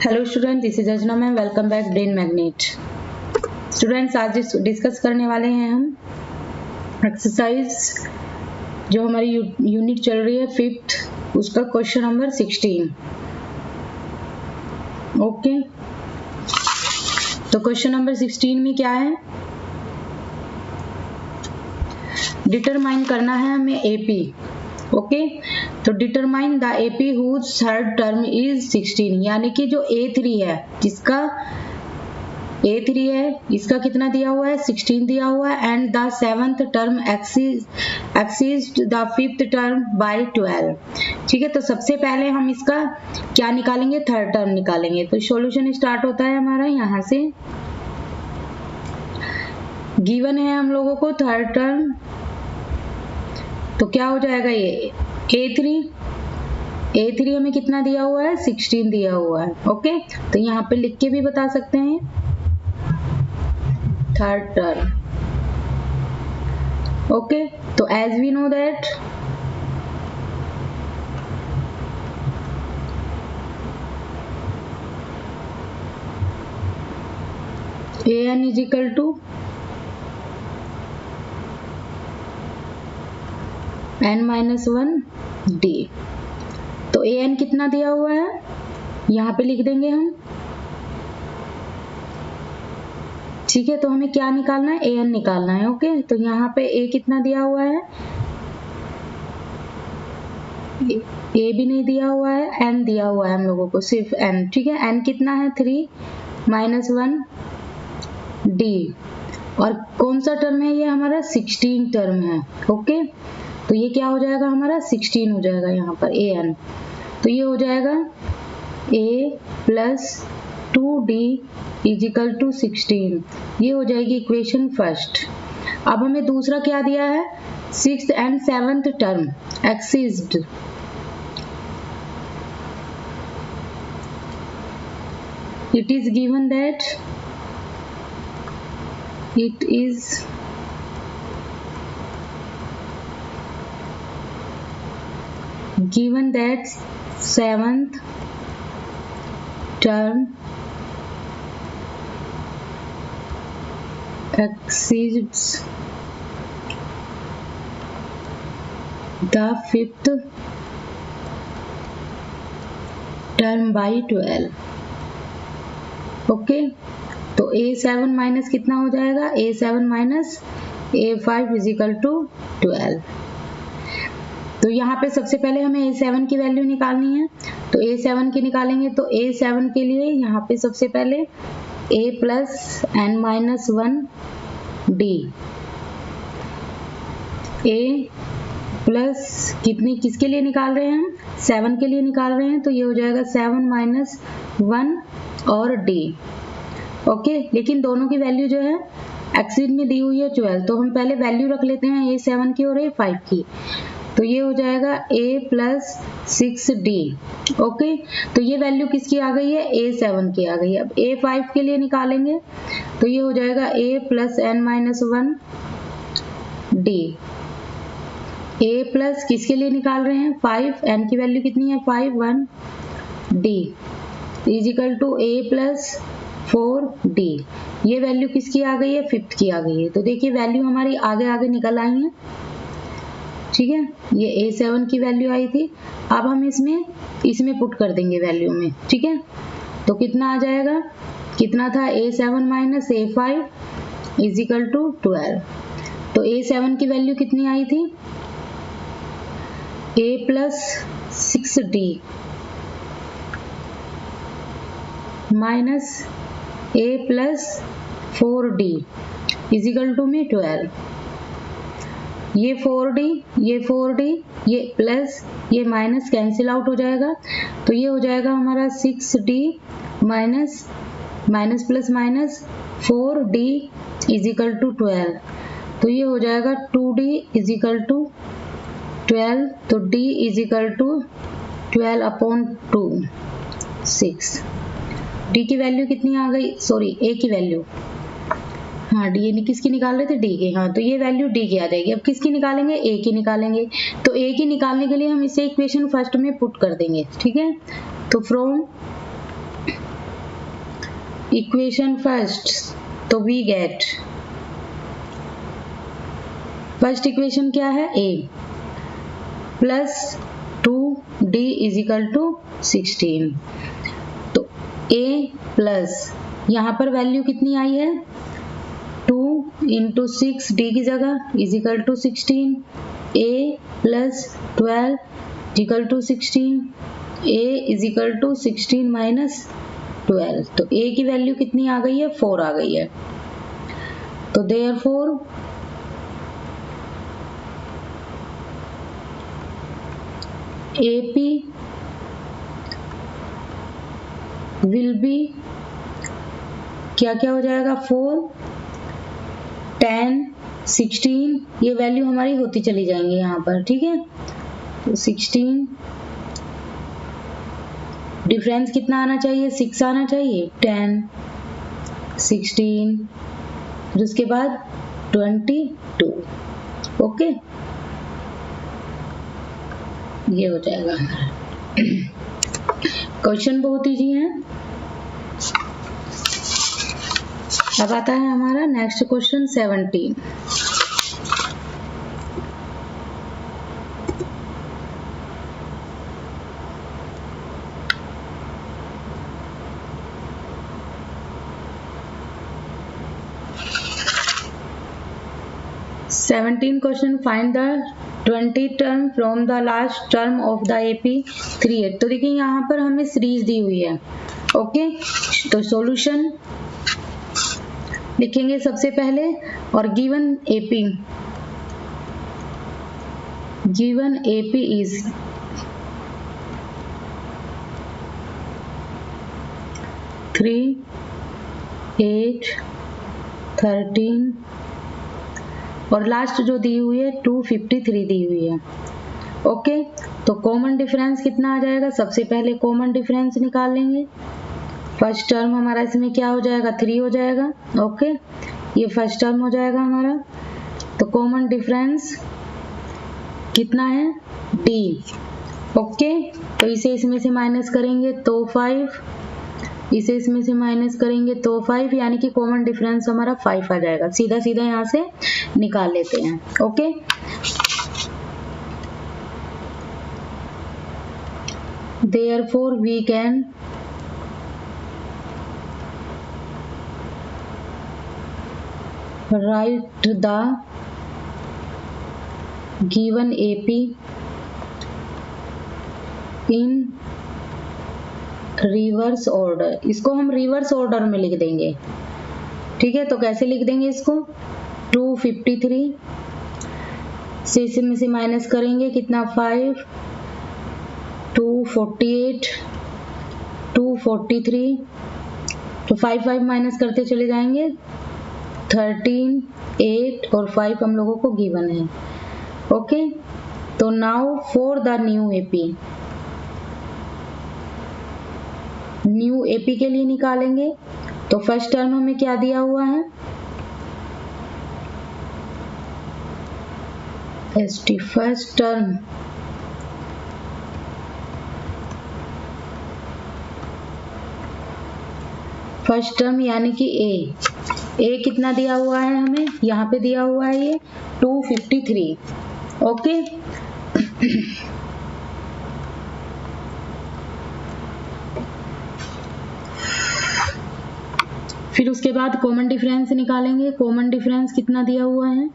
Hello student, this is Archana ma'am. Welcome back brain magnet. Students, आज discuss करने वाले हैं हम एक्सरसाइज जो हमारी यूनिट चल रही है 5th, उसका क्वेश्चन नंबर 16। ओके, तो क्वेश्चन नंबर 16 में क्या है, डिटरमाइन करना है हमें एपी। ओके, तो determine the AP whose third term is 16, यानी कि जो A3 है, जिसका A3 है, इसका कितना दिया हुआ है, 16 दिया हुआ है, and the seventh term exceed the fifth term by 12। ठीक है, तो सबसे पहले हम इसका क्या निकालेंगे, थर्ड टर्म निकालेंगे। तो सॉल्यूशन स्टार्ट होता है हमारा यहाँ से। गिवन है हम लोगों को थर्ड टर्म, तो क्या हो जाएगा, ये A3 हमें कितना दिया हुआ है, 16 दिया हुआ है। ओके, तो यहाँ पे लिख के भी बता सकते हैं थर्ड टर्म। ओके, तो as we know that an is equal to n-1 d। तो an कितना दिया हुआ है, यहाँ पे लिख देंगे हम। ठीक है, तो हमें क्या निकालना है, an निकालना है। ओके, तो यहाँ पे a कितना दिया हुआ है, a भी नहीं दिया हुआ है, n दिया हुआ है हम लोगों को, सिर्फ n। ठीक है, n कितना है, 3 - 1 d, और कौन सा टर्म है ये, हमारा 16 टर्म है। ओके, तो ये क्या हो जाएगा, हमारा 16 हो जाएगा यहाँ पर an। तो ये हो जाएगा a + 2d = 16। ये हो जाएगी इक्वेशन फर्स्ट। अब हमें दूसरा क्या दिया है, 6th and 7th term exist. It is given that seventh term exceeds the fifth term by 12। Okay, तो A7 माइनस कितना हो जाएगा, A7 - A5 = 12। तो यहाँ पे सबसे पहले हमें A7 की वैल्यू निकालनी है। तो A7 की निकालेंगे, तो A7 के लिए यहाँ पे सबसे पहले A + n-1 d, A plus कितनी, किसके लिए निकाल रहे हैं हम, 7 के लिए निकाल रहे हैं। तो ये हो जाएगा 7 - 1 और d। ओके, लेकिन दोनों की वैल्यू जो है एक्सिड में दी हुई है 12, तो हम पहले वैल्यू रख लेते हैं A7 की और A5 की। तो ये हो जाएगा A + 6d। ओके, तो ये वैल्यू किसकी आ गई है, A7 की आ गई है। अब A5 के लिए निकालेंगे, तो ये हो जाएगा A + n-1 d। A plus किसके लिए निकाल रहे हैं, 5, n की वैल्यू कितनी है, 5 1 d = A + 4d। ये वैल्यू किसकी आ गई है, 5th की आ गई है। तो देखिए वैल्यू हमारी आगे आगे निकल आई है। ठीक है, ये A7 की वैल्यू आई थी। अब हम इसमें पुट कर देंगे वैल्यू में। ठीक है, तो कितना आ जाएगा, कितना था, A7 - A5 = 12। तो A7 की वैल्यू कितनी आई थी, A + 6d - A + 4d = 12। ये 4d, ये प्लस, ये माइनस कैंसिल आउट हो जाएगा। तो ये हो जाएगा हमारा 6d minus plus minus 4d = 12। तो ये हो जाएगा 2d = 12। तो d = 12/2 6। d की वैल्यू कितनी आ गई, सॉरी a की वैल्यू, हाँ d किसकी निकाल रहे थे, d की। हाँ, तो ये वैल्यू d की आ जाएगी। अब किसकी निकालेंगे, a की निकालेंगे। तो a की निकालने के लिए हम इसे इक्वेशन फर्स्ट में पुट कर देंगे। ठीक है, तो फ्रॉम इक्वेशन फर्स्ट, तो वी गेट, फर्स्ट इक्वेशन क्या है, a plus 2d is equal to 16। तो a प्लस, यहाँ पर वैल्यू कितनी आई है, 2 इंटू 6 d की जगह is equal to 16, a plus 12 equal to 16, a is equal to 16 minus 12। तो a की वैल्यू कितनी आ गई है, 4 आ गई है। तो देयरफॉर AP विल बी, क्या क्या हो जाएगा, 4, 10, 16, ये वैल्यू हमारी होती चली जाएंगी यहाँ पर, ठीक है। तो 16, डिफरेंस कितना आना चाहिए, 6 आना चाहिए, 10, 16, फिर उसके बाद 22, ओके, ये हो जाएगा हमारा। क्वेश्चन बहुत इजी है। अब आता है हमारा next question 17। Question, find the 20 term from the last term of the AP 38। तो देखिए यहाँ पर हमें सीरीज दी हुई है, ओके। तो सॉल्यूशन लिखेंगे सबसे पहले, और गिवन AP इज 3, 8, 13 और लास्ट जो दी हुई है 253 दी हुई है, ओके। तो कॉमन डिफरेंस कितना आ जाएगा, सबसे पहले कॉमन डिफरेंस निकाल लेंगे। फर्स्ट टर्म हमारा इसमें क्या हो जाएगा, 3 हो जाएगा, ओके, ये फर्स्ट टर्म हो जाएगा हमारा। तो कॉमन डिफरेंस कितना है, d, ओके। तो इसे इसमें से माइनस करेंगे तो 5, इसे इसमें से माइनस करेंगे तो 5, यानी कि कॉमन डिफरेंस हमारा 5 आ जाएगा। सीधा सीधा यहाँ से निकाल लेते हैं, okay. Therefore we can write the given AP in reverse order. इसको हम रिवर्स ऑर्डर में लिख देंगे, ठीक है। तो कैसे लिख देंगे इसको, 253 से इसमें से माइनस करेंगे कितना, 5, 248, 243, तो 5 माइनस करते चले जाएंगे, 13, 8 और 5 हम लोगों को गिवन है, ओके। तो now for the new AP के लिए निकालेंगे। तो फर्स्ट टर्म हमें क्या दिया हुआ है, ST फर्स्ट टर्म, यानी कि A कितना दिया हुआ है हमें, यहाँ पे दिया हुआ है ये 253, ओके। फिर उसके बाद कॉमन डिफरेंस निकालेंगे। कॉमन डिफरेंस कितना दिया हुआ है,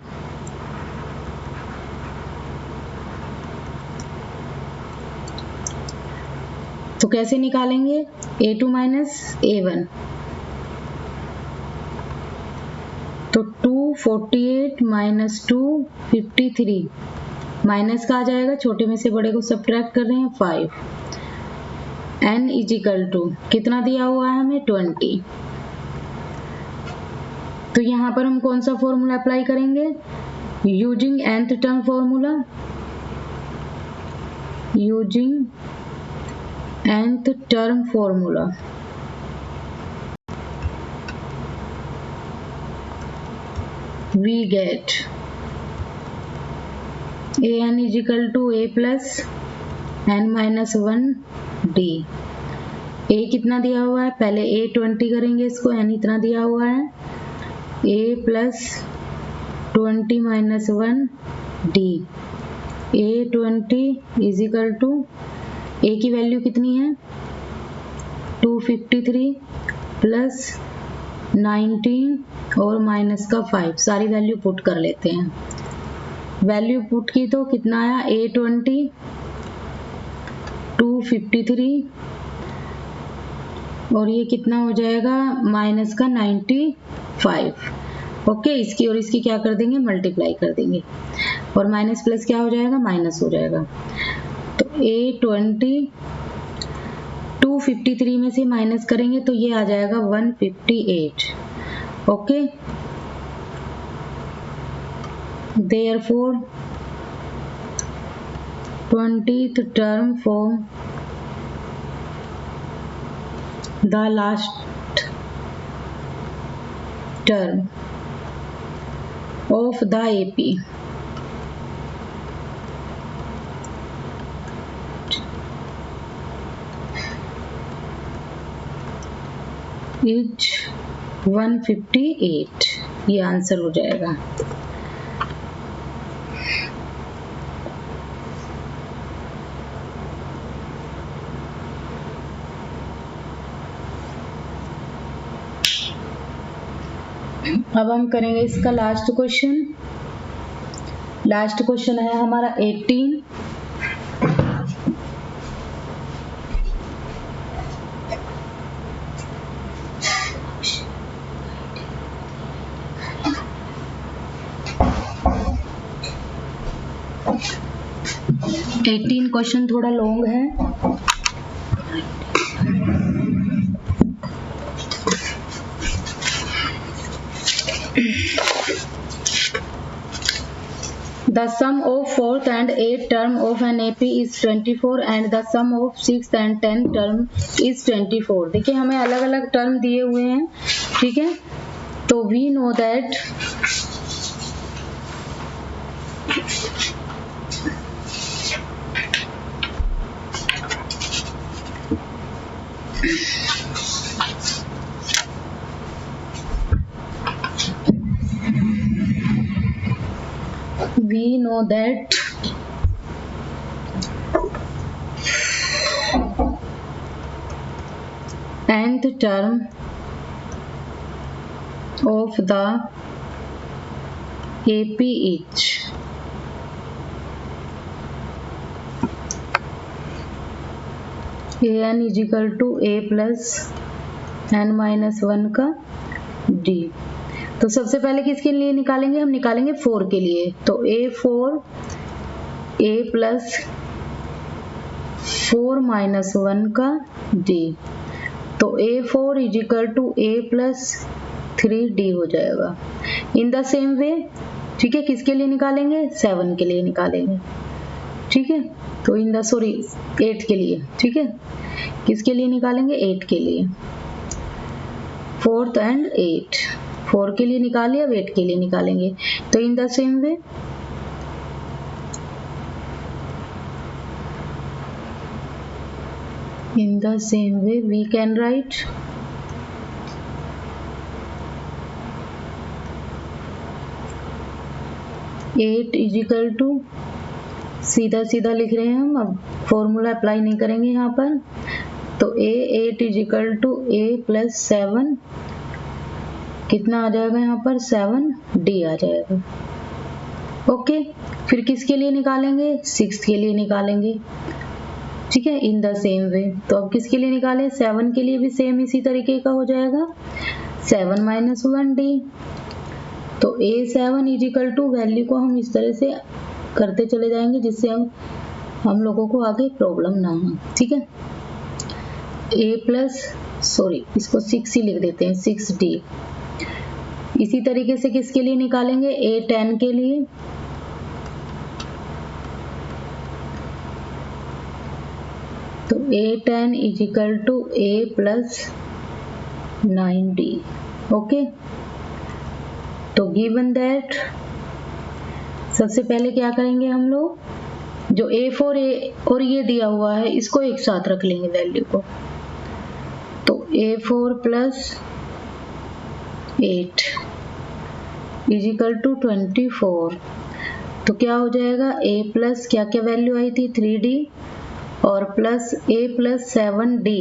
तो कैसे निकालेंगे, A2 माइनस A1, तो 248 माइनस 253 माइनस का आ जाएगा, छोटे में से बड़े को सब्ट्रैक्ट कर रहे हैं, 5, n इज इक्वल टू कितना दिया हुआ है हमें, 20। तो यहाँ पर हम कौन सा फॉर्मूला अप्लाई करेंगे, using nth term formula, nth term formula, we get an is equal to a plus n minus 1 d, ए कितना दिया हुआ है, पहले ए 20 करेंगे इसको, एन इतना दिया हुआ है, a plus 20 minus 1 D, a 20 is equal to, a की वैल्यू कितनी है 253 प्लस 19 और माइनस का 5, सारी वैल्यू पुट कर लेते हैं। वैल्यू पुट की तो कितना आया, ए 20 253 और ये कितना हो जाएगा माइनस का 95। ओके, इसकी और इसकी क्या कर देंगे, मल्टीप्लाई कर देंगे और माइनस प्लस क्या हो जाएगा, माइनस हो जाएगा। तो ए 20 253 में से माइनस करेंगे तो ये आ जाएगा 158। Okay, therefore 20th term from the last term of the AP is 158, ये आंसर हो जाएगा। अब हम करेंगे इसका लास्ट क्वेश्चन। लास्ट क्वेश्चन है हमारा 18। क्वेश्चन थोड़ा लॉन्ग है। The sum of 4th and 8th term of an AP is 24 and the sum of 6th and 10th term is 24। देखिए हमें अलग अलग टर्म दिए हुए हैं, ठीक है। तो we know that nth term of the AP is an is equal to a plus n minus 1 का d। तो सबसे पहले किसके लिए निकालेंगे, हम निकालेंगे 4 के लिए। तो a4 a प्लस 4 माइनस 1 का d। तो a4 is equal to a plus 3d हो जाएगा। इन द सेम वे, ठीक है, किसके लिए निकालेंगे, 7 के लिए निकालेंगे, ठीक है। तो इन द 8 के लिए, ठीक है, किसके लिए निकालेंगे, 8 के लिए। 4th एंड 8, 4 के लिए निकालिए, अब 8 के लिए निकालेंगे। तो in the same way we can write eight is equal to, सीधा सीधा लिख रहे हैं हम, अब फॉर्मूला अप्लाई नहीं करेंगे यहाँ पर। तो a8 is equal to a plus 7, कितना आ जाएगा यहाँ पर, 7d आ जाएगा। ओके, फिर किसके लिए निकालेंगे, 6 के लिए निकालेंगे, ठीक है, इन द सेम वे। तो अब किसके लिए निकालें, 7 के लिए भी सेम इसी तरीके का हो जाएगा, 7 माइनस 1d। तो a7 is equal to, value को हम इस तरह से करते चले जाएंगे जिससे हम लोगों को आगे प्रॉब्लम ना हो, ठीक है। इसको 6 ही लिख देते हैं, 6d। इसी तरीके से किसके लिए निकालेंगे, a10 के लिए। तो a10 is equal to a plus 9d। Okay, तो गिवन दैट सबसे पहले क्या करेंगे हम लोग, जो a4 और ये दिया हुआ है इसको एक साथ रख लेंगे वैल्यू को। तो A4 प्लस 8 इजिकल टू 24। तो क्या हो जाएगा, A प्लस क्या क्या वैल्यू आई थी 3D और प्लस A प्लस 7D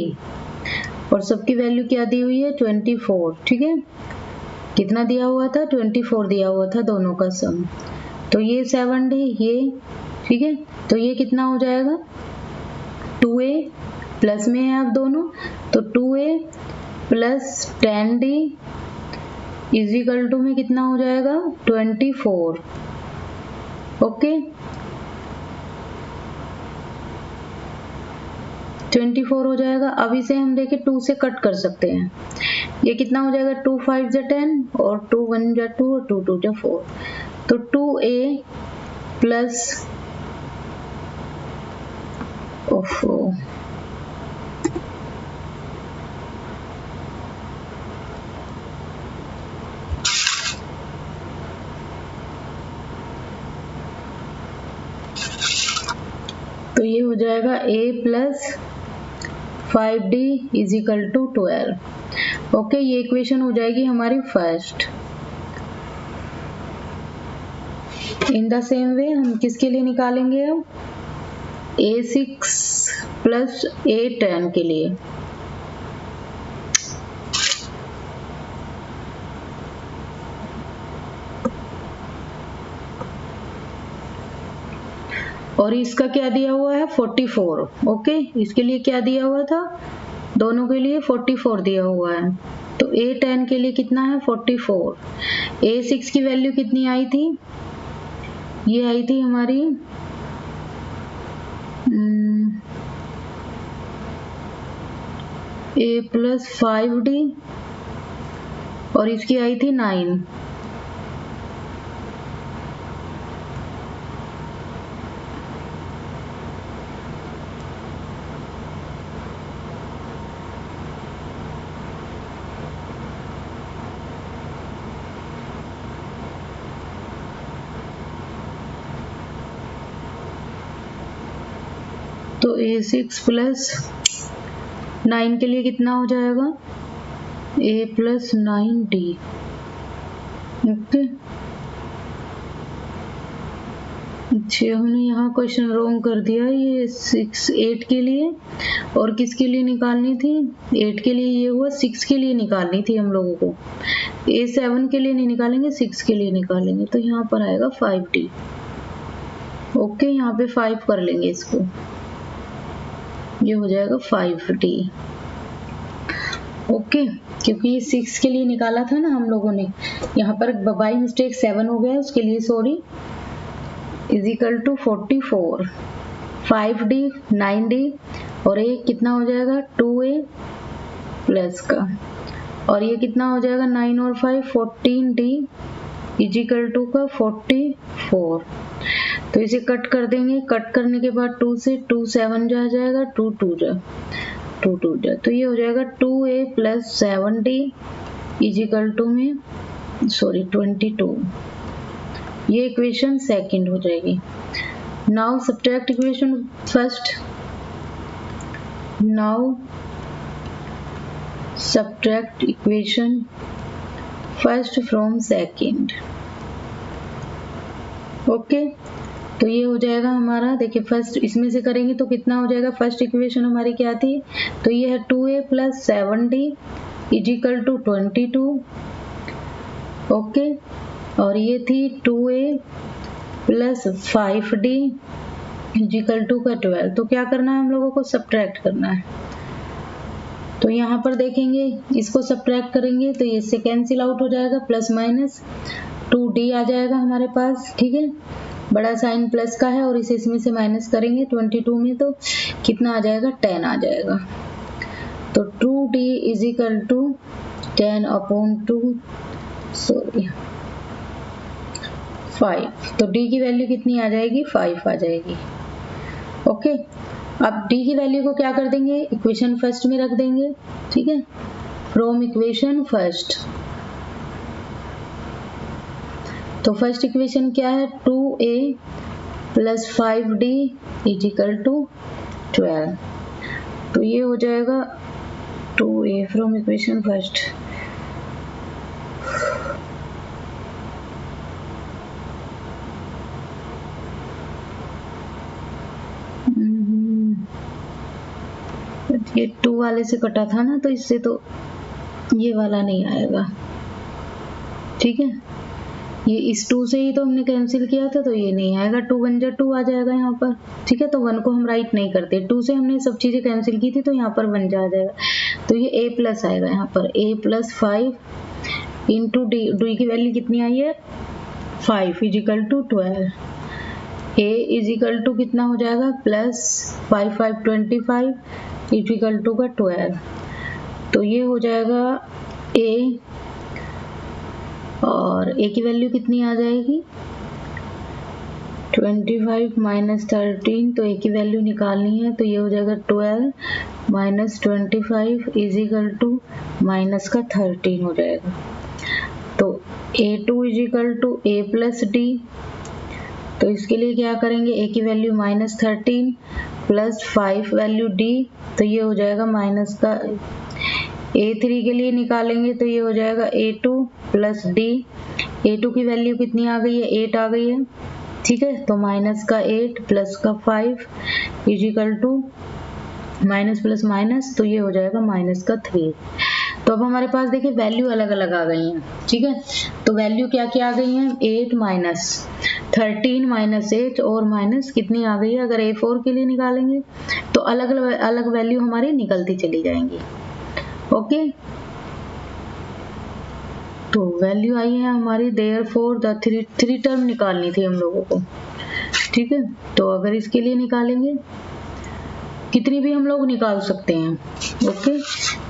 और सबकी वैल्यू क्या दी हुई है 24। ठीक है, कितना दिया हुआ था 24 दिया हुआ था दोनों का सम। तो ये 7D ये, ठीक है, तो ये कितना हो जाएगा 2A प्लस में है आप दोनों, तो 2A plus 10D is equal to में कितना हो जाएगा 24। ओके 24 हो जाएगा। अब इसे हम देखें 2 से कट कर सकते हैं, ये कितना हो जाएगा 2 5 जा 10 और 2 1 जा 2 और 2 2 जा 4। तो 2A प्लस तो ये हो जाएगा A plus 5D equal to 12। Okay, ये इक्वेशन हो जाएगी हमारी first. In the same way हम किसके लिए निकालेंगे अब, A6 प्लस A10 के लिए। और इसका क्या दिया हुआ है 44। ओके, इसके लिए क्या दिया हुआ था, दोनों के लिए 44 दिया हुआ है। तो A10 के लिए कितना है 44। A6 की वैल्यू कितनी आई थी, ये आई थी हमारी A प्लस 5D और इसकी आई थी 9। तो A6 प्लस 9 के लिए कितना हो जाएगा A प्लस 9D। ओके, अच्छा हमने यहाँ क्वेश्चन रॉन्ग कर दिया, ये 6 8 के लिए और किसके लिए निकालनी थी 8 के लिए, ये हुआ 6 के लिए निकालनी थी हम लोगों को। A7 के लिए नहीं निकालेंगे, 6 के लिए निकालेंगे। तो यहाँ पर आएगा 5D। ओके, यहाँ पे 5 कर लेंगे इसको, ये हो जाएगा 5D। ओके, क्योंकि ये 6 के लिए निकाला था ना हम लोगों ने, यहाँ पर बाय मिस्टेक 7 हो गया, उसके लिए sorry. Is equal to 44, 5D 9D और ये कितना हो जाएगा 2A प्लस का, और ये कितना हो जाएगा 9 और 5 14D इजिकल टू का 44। तो इसे कट कर देंगे, कट करने के बाद 2 से 2 7 जा जाएगा, 2 2 जा 2 2 जा, तो ये हो जाएगा 2A plus 7D equal to में सॉरी 22। ये इक्वेशन सेकंड हो जाएगी। Now subtract equation first, now subtract equation first from second. Okay, तो ये हो जाएगा हमारा, देखिए फर्स्ट इसमें से करेंगे तो कितना हो जाएगा, फर्स्ट इक्वेशन हमारी क्या थी, तो ये है 2A plus 7D equal to 22। Okay, और ये थी 2A plus 5D equal to का 12। तो क्या करना है हम लोगों को, सब्ट्रैक्ट करना है। तो यहाँ पर देखेंगे इसको सब्ट्रैक्ट करेंगे तो ये से कैंसिल आउट हो जाएगा, प्लस माइनस 2D आ जाएगा हमारे पास। ठीक है, बड़ा साइन प्लस का है और इसे इसमें से माइनस करेंगे 22 में, तो कितना आ जाएगा 10 आ जाएगा। तो 2D is equal to 10 upon 2 sorry 5। तो D की वैल्यू कितनी आ जाएगी 5 आ जाएगी। ओके, अब D की वैल्यू को क्या कर देंगे, इक्वेशन फर्स्ट में रख देंगे। ठीक है, फ्रॉम इक्वेशन फर्स्ट, तो फर्स्ट इक्वेशन क्या है 2A plus 5D equal to 12। तो ये हो जाएगा 2a from equation first. ये 2 वाले से कटा था ना, तो इससे तो ये वाला नहीं आएगा, ठीक है। ये इस 2 से ही तो हमने कैंसिल किया था, तो ये नहीं आएगा। 2 1 जा 2 आ जाएगा यहाँ पर, ठीक है। तो 1 को हम राइट नहीं करते, 2 से हमने सब चीजें कैंसिल की थी, तो यहाँ पर 1 जा जाएगा। तो ये a प्लस आएगा यहाँ पर, a plus 5 into D. D की वैल्यू कितनी आई है 5 equal to 12। a equal to कितना हो जाएगा प्लस 5 5 25 इजिकल टू का 12। तो ये हो जाएगा a, और a की वैल्यू कितनी आ जाएगी 25 माइनस 13। तो a की वैल्यू निकालनी है, तो ये हो जाएगा 12 माइनस 25 इजिकल टू माइनस का 13 हो जाएगा। तो a2 equal to a plus D. तो इसके लिए क्या करेंगे, a की value minus 13 plus 5 value d, तो ये हो जाएगा माइनस का। a3 के लिए निकालेंगे, तो ये हो जाएगा a2 प्लस d। a2 की वैल्यू कितनी आ गई है 8 आ गई है, ठीक है। तो माइनस का 8 प्लस का 5 equal to minus plus minus, तो ये हो जाएगा माइनस का 3। तो अब हमारे पास देखिए वैल्यू अलग अलग आ गई हैं, ठीक है। तो वैल्यू क्या क्या आ गई हैं 8 माइनस 13 माइनस 8 और माइनस कितनी आ गई है। अगर a4 के लिए निकालेंगे तो अलग अलग वैल्यू हमारी निकलती चली जाएंगी, ओके। तो वैल्यू आई है हमारी देयरफॉर द थ्री टर्म निकालनी थी हम लोगों को, ठीक है। तो अगर इसके लिए निकालेंगे, कितनी भी हम लोग निकाल सकते हैं, ओके।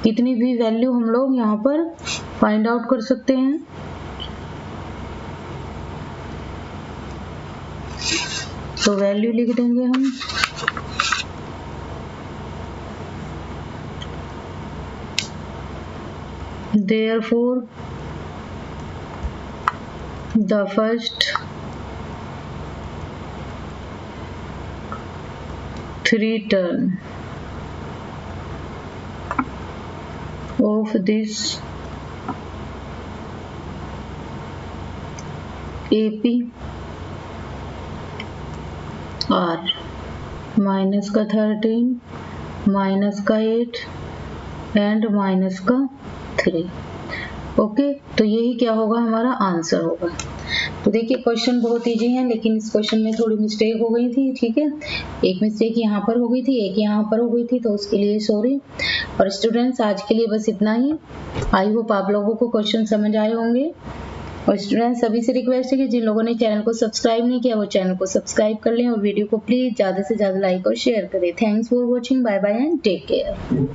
कितनी भी वैल्यू हम लोग यहाँ पर फाइंड आउट कर सकते हैं। तो वैल्यू लिख देंगे हम, therefore the first three term of this AP are minus का 13 माइनस का 8 एंड माइनस का 3, ओके। तो यही क्या होगा हमारा आंसर होगा। तो देखिए क्वेश्चन बहुत इजी है, लेकिन इस क्वेश्चन में थोड़ी मिस्टेक हो गई थी, ठीक है। एक मिस्टेक यहाँ पर हो गई थी, एक यहाँ पर हो गई थी, तो उसके लिए सॉरी। और स्टूडेंट्स आज के लिए बस इतना ही। आई होप आप लोगों को क्वेश्चन समझ आए होंगे। और स्टूडेंट्स सभी से रिक्वेस्ट है कि जिन लोगों ने चैनल को सब्सक्राइब नहीं किया वो चैनल को सब्सक्राइब कर लें, और वीडियो को प्लीज ज्यादा से ज्यादा लाइक और शेयर करें। Thanks for watching, bye bye and take care.